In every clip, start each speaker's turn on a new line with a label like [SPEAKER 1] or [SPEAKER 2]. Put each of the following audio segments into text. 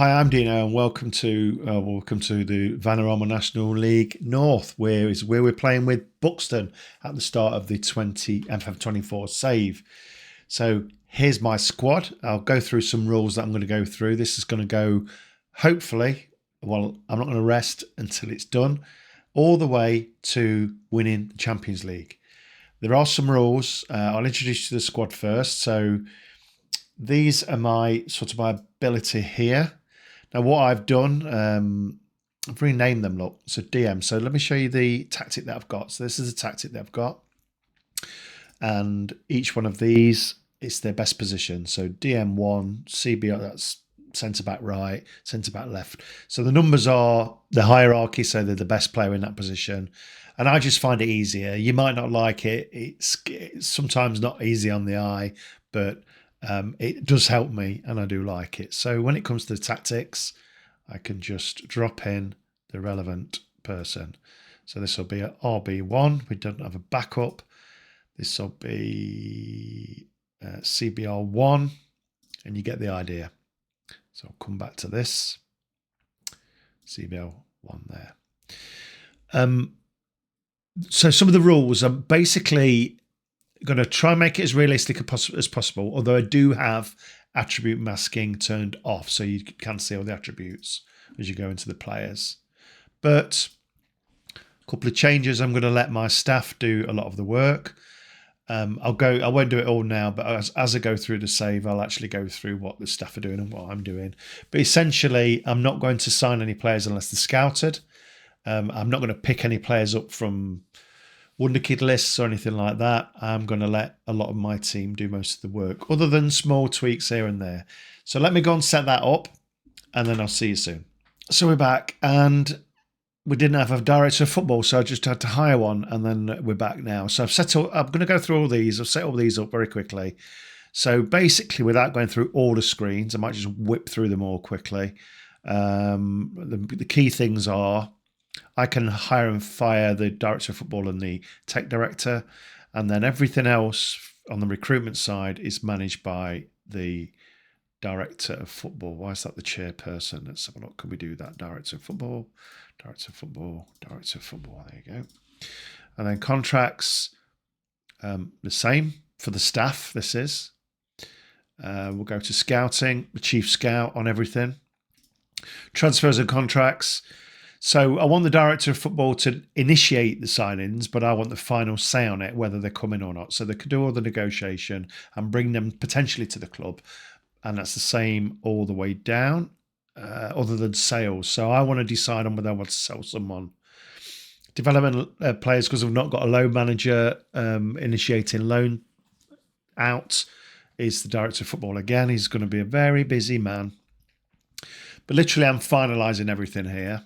[SPEAKER 1] Hi, I'm Dino, and welcome to the Vanarama National League North, where we're playing with Buxton at the start of the 20 FM24 save. So here's my squad. I'll go through some rules that I'm going to go through. This is going to go, hopefully, well, I'm not going to rest until it's done, all the way to winning the Champions League. There are some rules. I'll introduce you to the squad first. So these are my ability here. Now, what I've done, I've renamed them, look, so DM. So let me show you the tactic that I've got. So this is the tactic that I've got. And each one of these is their best position. So DM1, CBO, that's centre-back right, centre-back left. So the numbers are the hierarchy, so they're the best player in that position. And I just find it easier. You might not like it. It's sometimes not easy on the eye, but it does help me, and I do like it. So when it comes to the tactics, I can just drop in the relevant person. So this will be an RB1. We don't have a backup. This will be CBR1, and you get the idea. So I'll come back to this. CBR1 there. So some of the rules are basically going to try and make it as realistic as possible, although I do have attribute masking turned off, so you can see all the attributes as you go into the players. But a couple of changes. I'm going to let my staff do a lot of the work. I won't do it all now, but as I go through the save, I'll actually go through what the staff are doing and what I'm doing. But essentially, I'm not going to sign any players unless they're scouted. I'm not going to pick any players up from Wonderkid lists or anything like that. I'm going to let a lot of my team do most of the work, other than small tweaks here and there. So let me go and set that up, and then I'll see you soon. So we're back, and we didn't have a director of football, so I just had to hire one, and then we're back now. So I'm going to go through all these. I've set all these up very quickly. So basically, without going through all the screens, I might just whip through them all quickly. The key things are, I can hire and fire the director of football and the tech director, and then everything else on the recruitment side is managed by the director of football. Why is that the chairperson? Let's have a look. Can we do that? Director of football, director of football, director of football. There you go. And then contracts, the same for the staff. This is. We'll go to scouting, the chief scout on everything. Transfers and contracts. So I want the director of football to initiate the signings, but I want the final say on it, whether they're coming or not. So they could do all the negotiation and bring them potentially to the club. And that's the same all the way down, other than sales. So I want to decide on whether I want to sell someone. Development players, because I've not got a loan manager initiating loan out, is the director of football again. He's going to be a very busy man. But literally, I'm finalising everything here.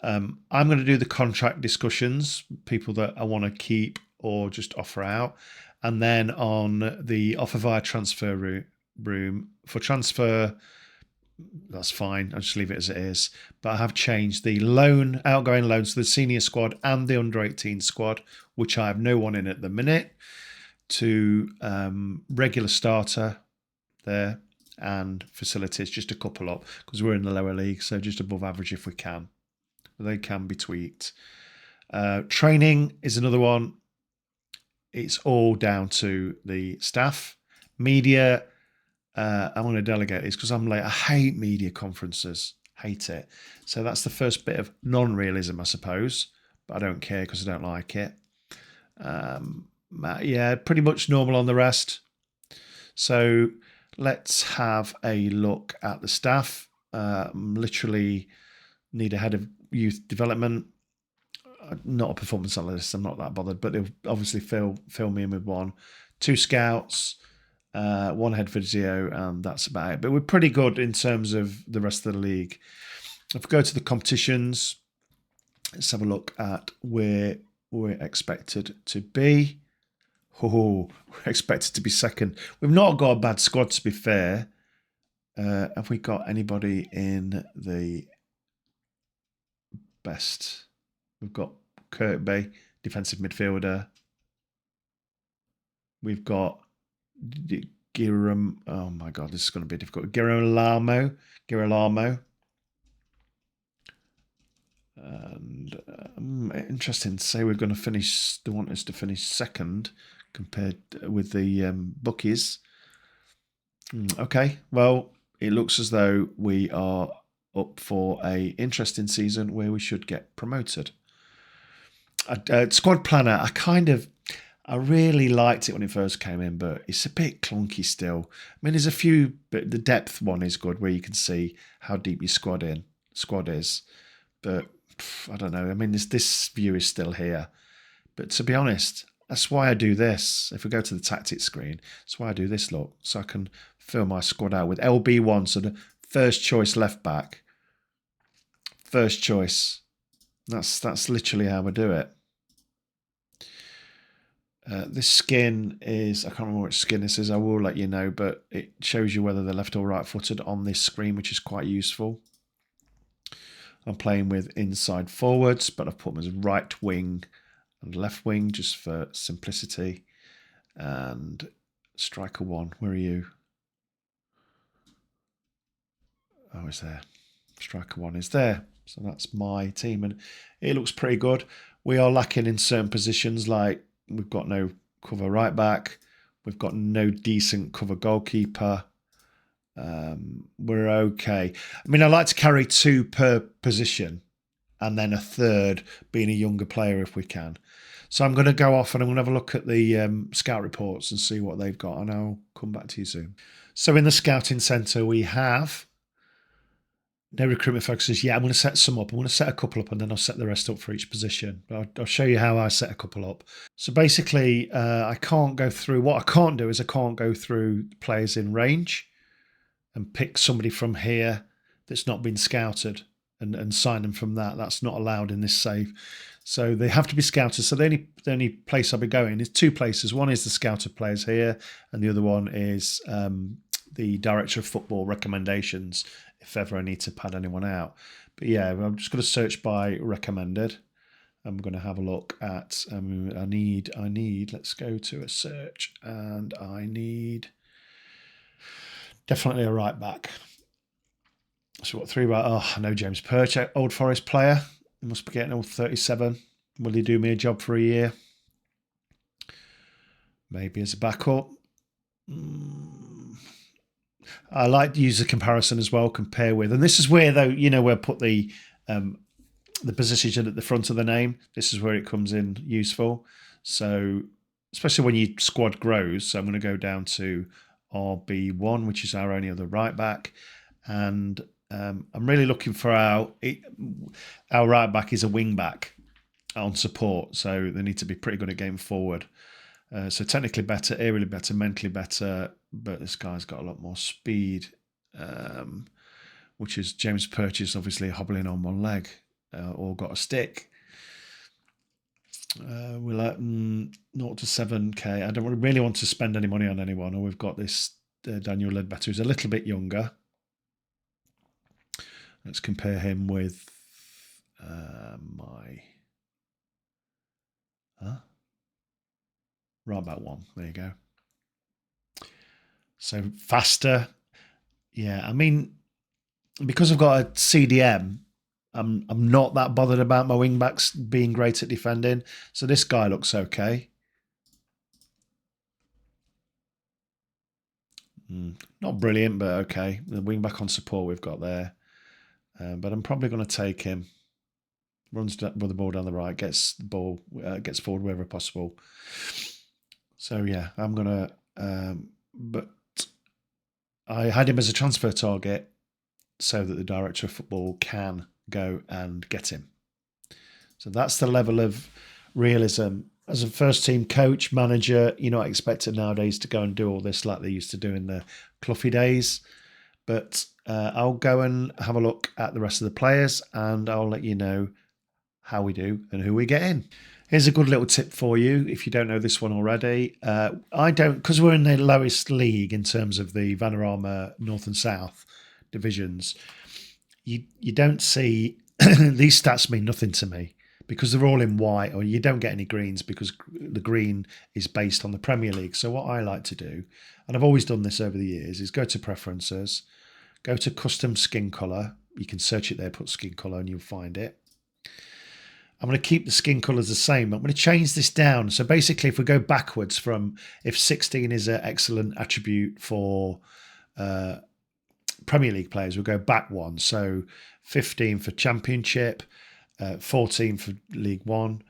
[SPEAKER 1] I'm going to do the contract discussions, people that I want to keep or just offer out. And then on the offer via transfer room, for transfer, that's fine. I'll just leave it as it is. But I have changed the outgoing loans to the senior squad and the under 18 squad, which I have no one in at the minute, to regular starter there, and facilities, just a couple up, because we're in the lower league, so just above average if we can. They can be tweaked. Training is another one. It's all down to the staff. Media, I'm going to delegate these because I'm late. I hate media conferences. Hate it. So that's the first bit of non-realism, I suppose. But I don't care because I don't like it. Yeah, pretty much normal on the rest. So let's have a look at the staff. Literally need a head of youth development, not a performance analyst. I'm not that bothered, but they'll obviously fill me in with one. 2 scouts, 1 head physio, and that's about it. But we're pretty good in terms of the rest of the league. If we go to the competitions, let's have a look at where we're expected to be. We're expected to be second. We've not got a bad squad, to be fair. Have we got anybody in the best? We've got Kirkby, defensive midfielder. We've got Oh my God, this is going to be difficult. Girolamo. And interesting to say we're going to finish. They want us to finish second compared with the bookies. Okay, well, it looks as though we are up for a interesting season where we should get promoted. Squad planner, I really liked it when it first came in, but it's a bit clunky still. I mean, there's a few, but the depth one is good where you can see how deep your squad is. But I don't know. I mean, this view is still here. But to be honest, that's why I do this. If we go to the tactics screen, that's why I do this, look. So I can fill my squad out with LB1, so the first choice left back. First choice. That's literally how I do it. This skin is, I can't remember which skin this is, I will let you know, but it shows you whether they're left or right footed on this screen, which is quite useful. I'm playing with inside forwards, but I've put them as right wing and left wing just for simplicity. And striker 1, where are you? Oh, it's there. Striker 1 is there. So that's my team, and it looks pretty good. We are lacking in certain positions, like we've got no cover right back. We've got no decent cover goalkeeper. We're okay. I mean, I like to carry 2 per position and then a third being a younger player if we can. So I'm going to go off and I'm going to have a look at the scout reports and see what they've got, and I'll come back to you soon. So in the scouting centre, we have no recruitment focuses. Yeah, I'm going to set some up. I'm going to set a couple up and then I'll set the rest up for each position. But I'll show you how I set a couple up. So basically, I can't go through. What I can't do is I can't go through players in range and pick somebody from here that's not been scouted and sign them from that. That's not allowed in this save. So they have to be scouted. So the only place I'll be going is 2 places. One is the scouted players here, and the other one is the director of football recommendations, if ever I need to pad anyone out. But yeah, I'm just going to search by recommended. I'm going to have a look at, I need, let's go to a search, and I need definitely a right back. So what, 3 right? Oh, I know James Perch, Old Forest player. He must be getting old, 37. Will he do me a job for a year? Maybe as a backup. I like to use a comparison as well, compare with. And this is where, though, where I put the position at the front of the name. This is where it comes in useful. So especially when your squad grows. So I'm going to go down to RB1, which is our only other right back. And I'm really looking for our right back is a wing back on support. So they need to be pretty good at game forward. So technically better, aerially better, mentally better, but this guy's got a lot more speed, which is James Purchase, obviously hobbling on one leg, or got a stick. We're like 0 to 7k. I don't really want to spend any money on anyone. Or we've got this Daniel Ledbetter, who's a little bit younger. Let's compare him with right back 1. There you go. So faster. Yeah, I mean, because I've got a CDM, I'm not that bothered about my wing backs being great at defending. So this guy looks okay. Not brilliant, but okay. The wing back on support we've got there. But I'm probably going to take him. Runs with the ball down the right, gets forward wherever possible. So yeah, I'm going to... but I had him as a transfer target so that the director of football can go and get him. So that's the level of realism. As a first team coach, manager, you're not expected nowadays to go and do all this like they used to do in the Cloughie days. But I'll go and have a look at the rest of the players and I'll let you know how we do and who we get in. Here's a good little tip for you if you don't know this one already. Because we're in the lowest league in terms of the Vanarama North and South divisions, you don't see, these stats mean nothing to me because they're all in white, or you don't get any greens because the green is based on the Premier League. So what I like to do, and I've always done this over the years, is go to preferences, go to custom skin colour. You can search it there, put skin colour, and you'll find it. I'm going to keep the skin colours the same. I'm going to change this down. So basically, if we go backwards from, if 16 is an excellent attribute for Premier League players, we'll go back one. So 15 for Championship, 14 for League One,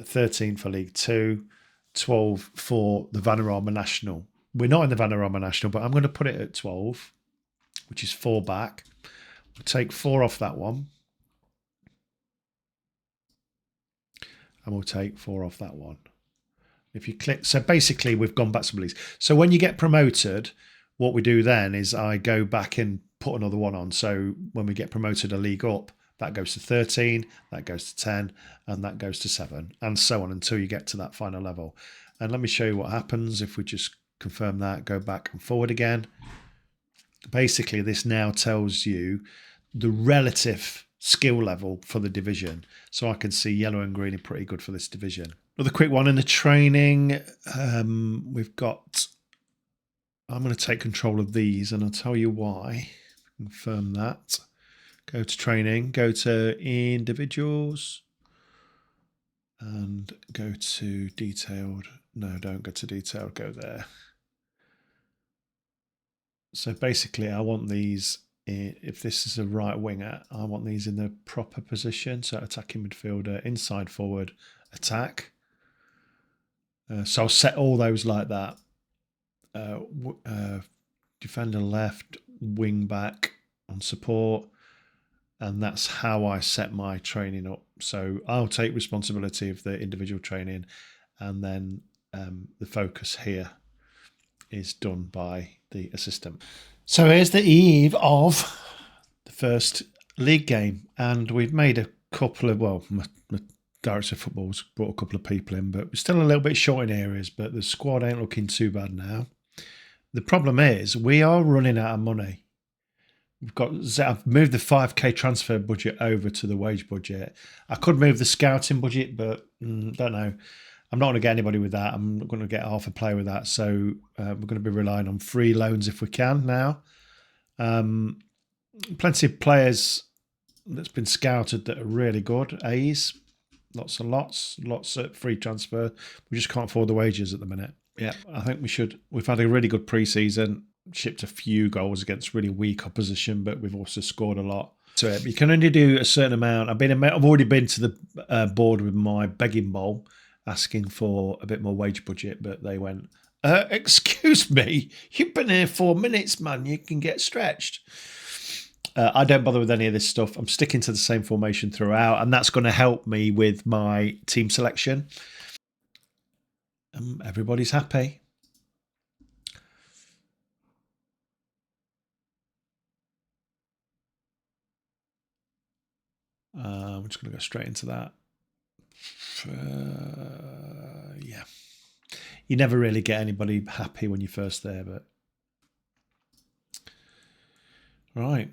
[SPEAKER 1] 13 for League Two, 12 for the Vanarama National. We're not in the Vanarama National, but I'm going to put it at 12, which is 4 back. We'll take 4 off that one. And we'll take 4 off that one. If you click, so basically we've gone back some leagues. So when you get promoted, what we do then is I go back and put another one on. So when we get promoted a league up, that goes to 13, that goes to 10, and that goes to 7, and so on until you get to that final level. And let me show you what happens if we just confirm that, go back and forward again. Basically, this now tells you the relative skill level for the division. So I can see yellow and green are pretty good for this division. Another quick one in the training. We've got, I'm going to take control of these and I'll tell you why. Confirm that. Go to training, go to individuals and go to detailed. No, don't go to detailed, go there. So basically I want these, if this is a right winger, I want these in the proper position. So attacking midfielder, inside forward, attack. So I'll set all those like that. Defender left, wing back on support. And that's how I set my training up. So I'll take responsibility of the individual training, and then the focus here is done by the assistant. So here's the eve of the first league game, and we've made a couple of, well, my director of football's brought a couple of people in, but we're still a little bit short in areas, but the squad ain't looking too bad now. The problem is we are running out of money. I've moved the 5k transfer budget over to the wage budget. I could move the scouting budget, but don't know. I'm not going to get anybody with that. I'm not going to get half a player with that. So we're going to be relying on free loans if we can now. Plenty of players that's been scouted that are really good. A's, lots and lots at free transfer. We just can't afford the wages at the minute. Yeah, I think we should. We've had a really good pre-season. Shipped a few goals against really weak opposition, but we've also scored a lot. So you can only do a certain amount. I've already been to the board with my begging bowl, asking for a bit more wage budget, but they went, excuse me, you've been here 4 minutes, man. You can get stretched. I don't bother with any of this stuff. I'm sticking to the same formation throughout, and that's going to help me with my team selection. Everybody's happy. I'm just going to go straight into that. Yeah. You never really get anybody happy when you're first there, but... Right.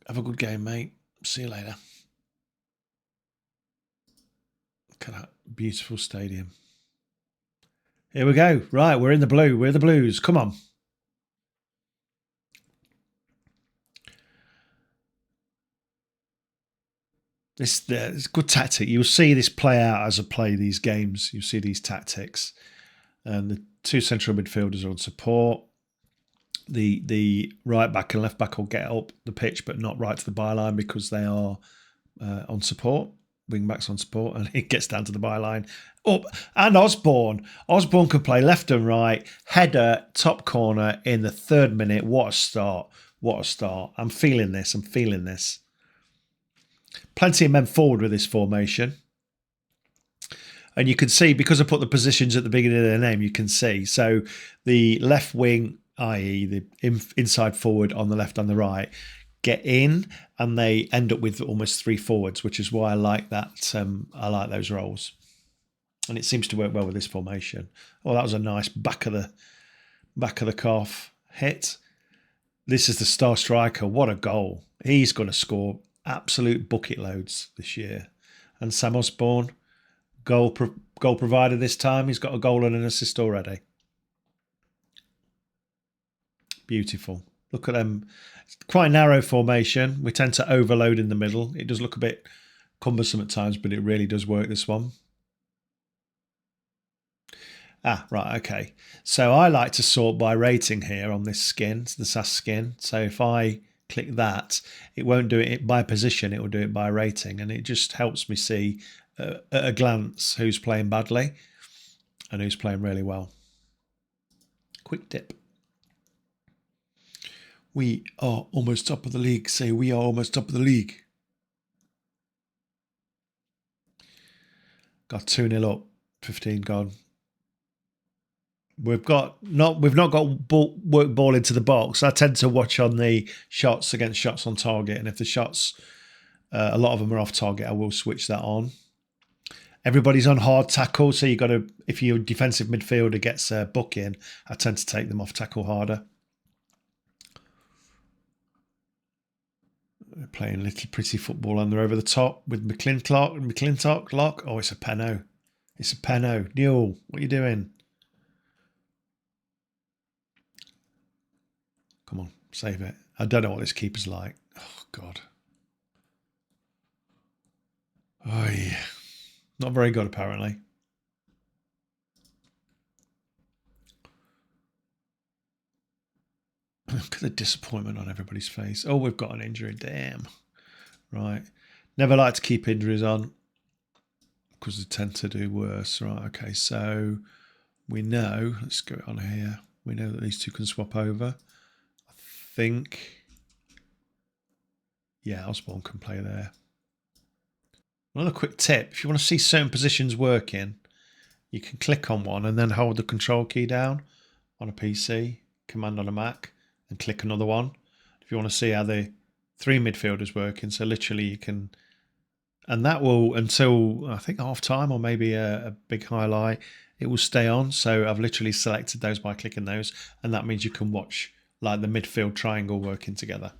[SPEAKER 1] Have a good game, mate. See you later. Look at that beautiful stadium. Here we go. Right, we're in the blue. We're the Blues. Come on. It's good tactic. You'll see this play out as I play these games. You'll see these tactics. And the two central midfielders are on support. The right back and left back will get up the pitch, but not right to the byline because they are on support. Wing backs on support, and it gets down to the byline. Up and Osborne. Osborne can play left and right. Header, top corner in the 3rd minute. What a start! What a start! I'm feeling this. Plenty of men forward with this formation. And you can see, because I put the positions at the beginning of their name, you can see. So the left wing, i.e. the inside forward on the left and the right, get in, and they end up with almost 3 forwards, which is why I like that. I like those roles. And it seems to work well with this formation. Oh, that was a nice back of the calf hit. This is the star striker. What a goal. He's going to score absolute bucket loads this year. And Sam Osborne, goal provider this time. He's got a goal and an assist already. Beautiful. Look at them. It's quite a narrow formation. We tend to overload in the middle. It does look a bit cumbersome at times, but it really does work, this one. Ah, right, okay. So I like to sort by rating here on this skin, the SAS skin. So if I click that, it won't do it by position, it will do it by rating. And it just helps me see at a glance who's playing badly and who's playing really well. Quick tip. We are almost top of the league. Say we are almost top of the league. Got 2-0 up, 15 gone. We've not got ball into the box. I tend to watch on the shots against shots on target, and if the shots, a lot of them are off target, I will switch that on. Everybody's on hard tackle, so you got to. If your defensive midfielder gets a book in, I tend to take them off tackle harder. They're playing little pretty football, and they're over the top with McClintock. Oh, it's a penno. It's a penno. Newell, what are you doing? Come on, save it. I don't know what this keeper's like. Oh, God. Oh, yeah. Not very good, apparently. Look at the disappointment on everybody's face. Oh, we've got an injury. Damn. Right. Never like to keep injuries on because they tend to do worse. Right, okay. So we know, let's go on here. We know that these two can swap over. Think, yeah, Osborne can play there. Another quick tip, if you want to see certain positions working, you can click on one and then hold the control key down on a PC, command on a Mac, and click another one. If you want to see how the 3 midfielders working, so literally you can, and that will, until I think half time or maybe a big highlight, it will stay on. So I've literally selected those by clicking those, and that means you can watch like the midfield triangle working together.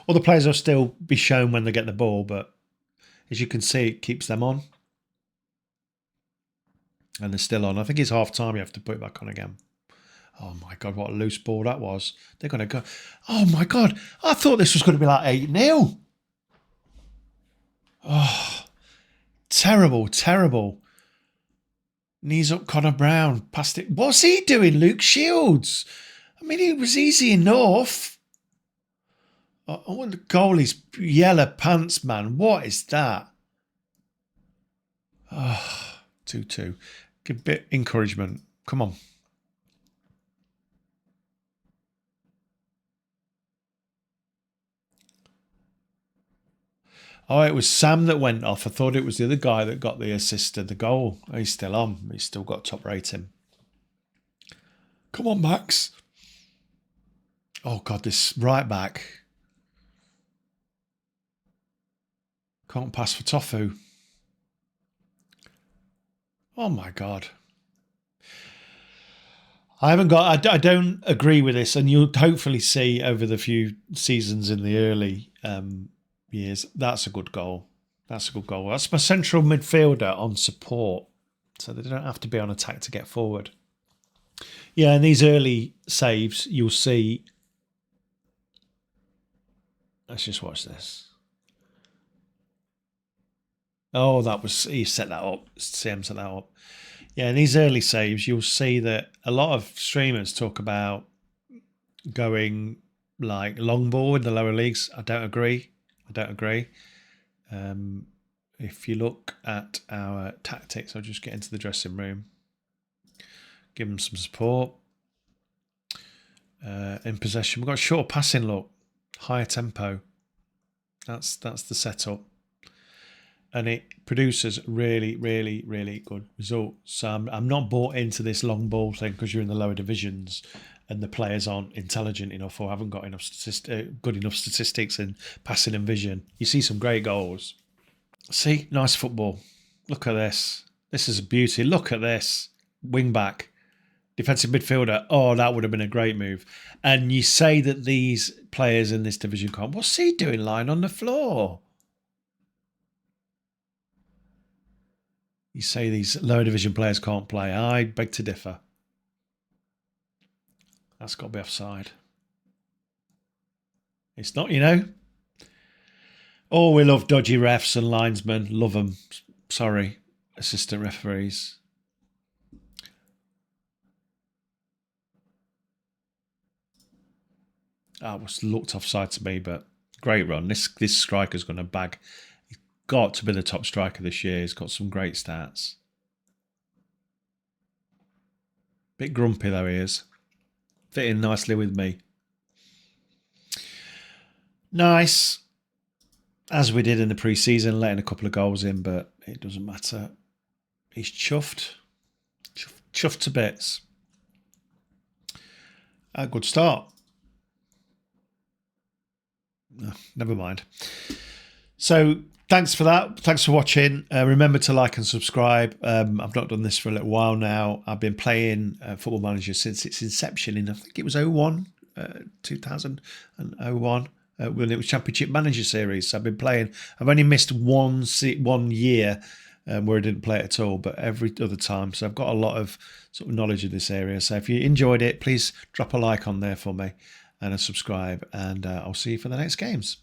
[SPEAKER 1] All the players will still be shown when they get the ball, but as you can see, it keeps them on. And they're still on. I think it's half time, you have to put it back on again. Oh my God, what a loose ball that was. They're going to go. Oh my God, I thought this was going to be like 8-0. Oh, terrible, terrible. Knees up Connor Brown, past it. What's he doing, Luke Shields? I mean, it was easy enough. I want the goalie's yellow pants, man. What is that? Oh, 2-2. Give a bit encouragement. Come on. Oh, it was Sam that went off. I thought it was the other guy that got the assist of the goal. He's still on. He's still got top rating. Come on, Max. Oh, God, this right back. Can't pass for Tofu. Oh, my God. I don't agree with this, and you'll hopefully see over the few seasons in the early years, that's a good goal. That's a good goal. That's my central midfielder on support, so they don't have to be on attack to get forward. Yeah, in these early saves, you'll see. Let's just watch this. Oh, he set that up. Sam set that up. Yeah, in these early saves, you'll see that a lot of streamers talk about going like long ball in the lower leagues. I don't agree. If you look at our tactics, I'll just get into the dressing room. Give them some support. In possession, we've got a short passing look, higher tempo. That's the setup. And it produces really, really, really good results. So I'm not bought into this long ball thing because you're in the lower divisions and the players aren't intelligent enough or haven't got enough good enough statistics in passing and vision. You see some great goals. See, nice football. Look at this. This is a beauty. Look at this. Wing back. Defensive midfielder. Oh, that would have been a great move. And you say that these players in this division can't. What's he doing lying on the floor? You say these lower division players can't play. I beg to differ. That's got to be offside. It's not, you know. Oh, we love dodgy refs and linesmen. Love them. Sorry, assistant referees. It was looked offside to me, but great run. This striker's going to bag. He's got to be the top striker this year. He's got some great stats. Bit grumpy though he is. Fitting nicely with me. Nice. As we did in the pre-season, letting a couple of goals in, but it doesn't matter. He's chuffed. Chuffed to bits. A good start. No, never mind. So thanks for that. Thanks for watching. Remember to like and subscribe. I've not done this for a little while now. I've been playing Football Manager since its inception in, I think it was 2001, when it was Championship Manager Series. So I've been playing. I've only missed one year where I didn't play it at all, but every other time. So I've got a lot of sort of knowledge of this area. So if you enjoyed it, please drop a like on there for me and a subscribe, and I'll see you for the next games.